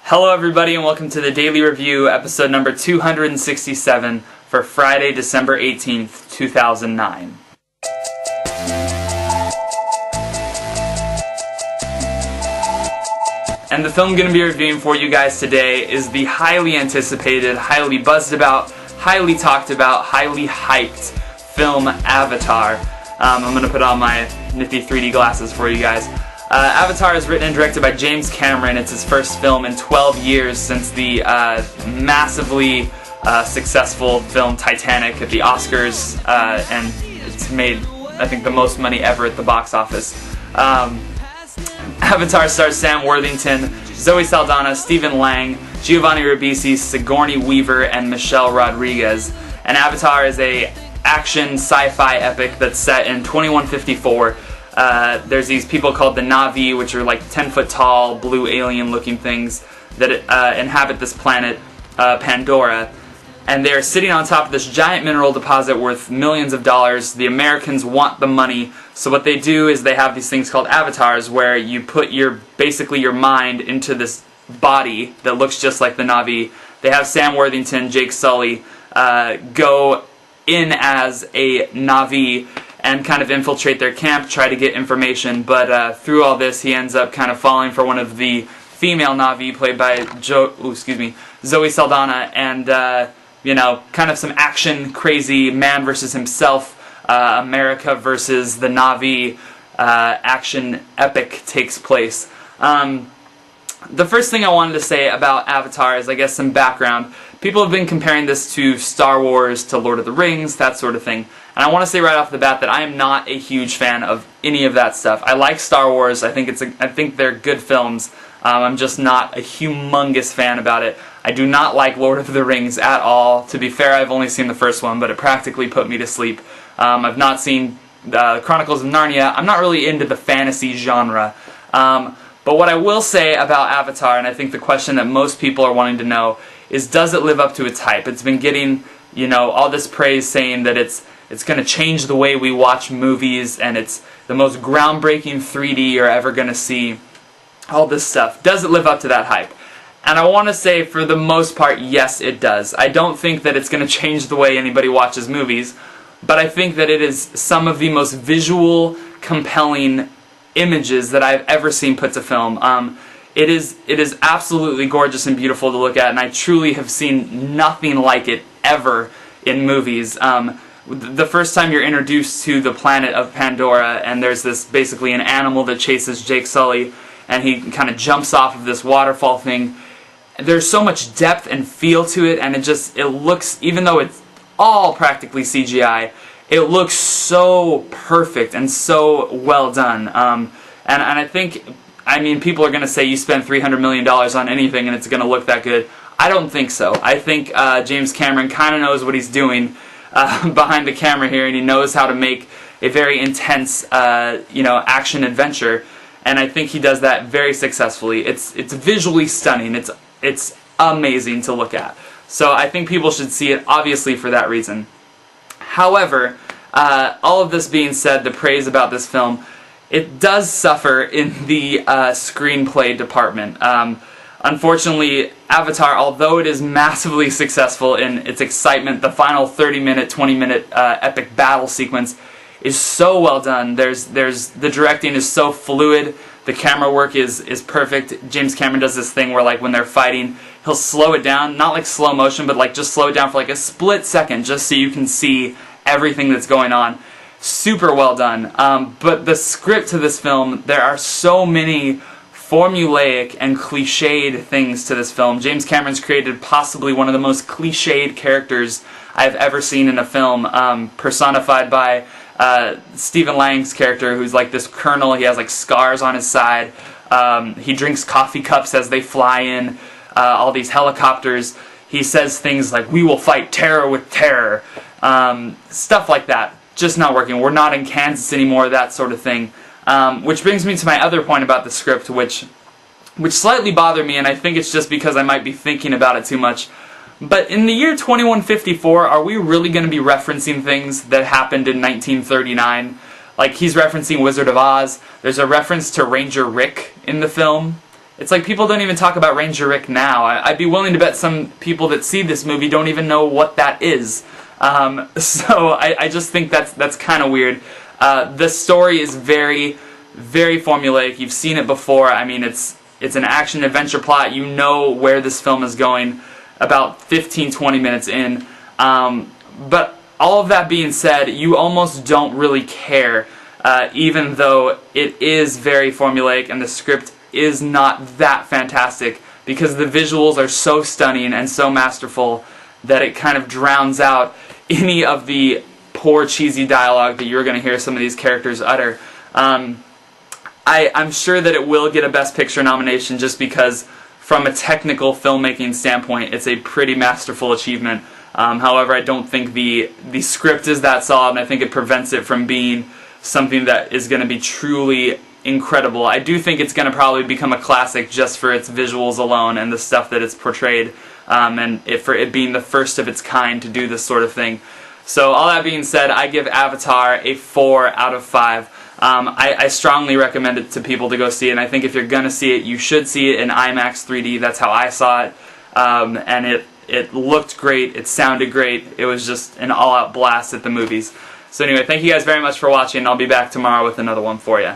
Hello everybody and welcome to the Daily Review, episode number 267 for Friday, December 18th, 2009. And the film I'm going to be reviewing for you guys today is the highly anticipated, highly buzzed about, highly talked about, highly hyped film Avatar. I'm going to put on my nifty 3D glasses for you guys. Avatar is written and directed by James Cameron. It's his first film in 12 years since the massively successful film Titanic at the Oscars, and it's made, I think, the most money ever at the box office. Avatar stars Sam Worthington, Zoe Saldana, Stephen Lang, Giovanni Ribisi, Sigourney Weaver, and Michelle Rodriguez. And Avatar is a action sci-fi epic that's set in 2154. There's these people called the Na'vi, which are like 10-foot tall, blue alien-looking things that inhabit this planet, Pandora. And they're sitting on top of this giant mineral deposit worth millions of dollars. The Americans want the money, so what they do is they have these things called avatars, where you put basically your mind into this body that looks just like the Na'vi. They have Sam Worthington, Jake Sully, go in as a Na'vi and kind of infiltrate their camp, try to get information, but through all this he ends up kind of falling for one of the female Na'vi, played by Zoe Saldana, and you know, kind of some action, crazy man versus himself, America versus the Na'vi action epic takes place. The first thing I wanted to say about Avatar is, I guess, some background. People have been comparing this to Star Wars, to Lord of the Rings, that sort of thing. And I want to say right off the bat that I am not a huge fan of any of that stuff. I like Star Wars. I think they're good films. I'm just not a humongous fan about it. I do not like Lord of the Rings at all. To be fair, I've only seen the first one, but it practically put me to sleep. I've not seen Chronicles of Narnia. I'm not really into the fantasy genre. But what I will say about Avatar, and I think the question that most people are wanting to know, is does it live up to its hype? It's been getting, you know, all this praise saying that it's going to change the way we watch movies, and it's the most groundbreaking 3D you're ever going to see. All this stuff. Does it live up to that hype? And I want to say, for the most part, yes, it does. I don't think that it's going to change the way anybody watches movies, but I think that it is some of the most visual, compelling images that I've ever seen put to film. It is absolutely gorgeous and beautiful to look at, and I truly have seen nothing like it ever in movies. The first time you're introduced to the planet of Pandora, and there's this, basically an animal that chases Jake Sully, and he kind of jumps off of this waterfall thing. There's so much depth and feel to it, and it looks, even though it's all practically CGI, it looks so perfect and so well done. And I think, I mean, people are going to say you spend $300 million on anything and it's going to look that good. I don't think so. I think James Cameron kind of knows what he's doing behind the camera here, and he knows how to make a very intense, you know, action adventure. And I think he does that very successfully. It's visually stunning. It's amazing to look at. So I think people should see it, obviously, for that reason. However, all of this being said, the praise about this film, it does suffer in the screenplay department. Unfortunately, Avatar, although it is massively successful in its excitement, the final 30-minute, 20-minute epic battle sequence is so well done. The directing is so fluid. The camera work is perfect. James Cameron does this thing where, like, when they're fighting, he'll slow it down, not like slow motion, but like just slow it down for like a split second, just so you can see everything that's going on. Super well done. But the script to this film, there are so many formulaic and cliched things to this film. James Cameron's created possibly one of the most cliched characters I've ever seen in a film, personified by Stephen Lang's character, who's like this colonel. He has like scars on his side. He drinks coffee cups as they fly in all these helicopters. He says things like, "We will fight terror with terror." Stuff like that. Just not working. We're not in Kansas anymore, that sort of thing. Which brings me to my other point about the script, which slightly bothered me, and I think it's just because I might be thinking about it too much. But in the year 2154, are we really going to be referencing things that happened in 1939? Like, he's referencing Wizard of Oz. There's a reference to Ranger Rick in the film. it's like people don't even talk about Ranger Rick now. I'd be willing to bet some people that see this movie don't even know what that is. So I just think that's kind of weird. The story is very, very formulaic. You've seen it before. I mean, it's an action-adventure plot. You know where this film is going about 15-20 minutes in. But all of that being said, you almost don't really care, even though it is very formulaic and the script is not that fantastic, because the visuals are so stunning and so masterful that it kind of drowns out any of the poor, cheesy dialogue that you're going to hear some of these characters utter. I'm sure that it will get a Best Picture nomination just because, from a technical filmmaking standpoint, it's a pretty masterful achievement. However, I don't think the script is that solid, and I think it prevents it from being something that is going to be truly incredible. I do think it's going to probably become a classic just for its visuals alone and the stuff that it's portrayed, and for it being the first of its kind to do this sort of thing. So all that being said, I give Avatar a 4 out of 5. I strongly recommend it to people to go see it, and I think if you're going to see it, you should see it in IMAX 3D. That's how I saw it, and it looked great, it sounded great, it was just an all-out blast at the movies. So anyway, thank you guys very much for watching, and I'll be back tomorrow with another one for you.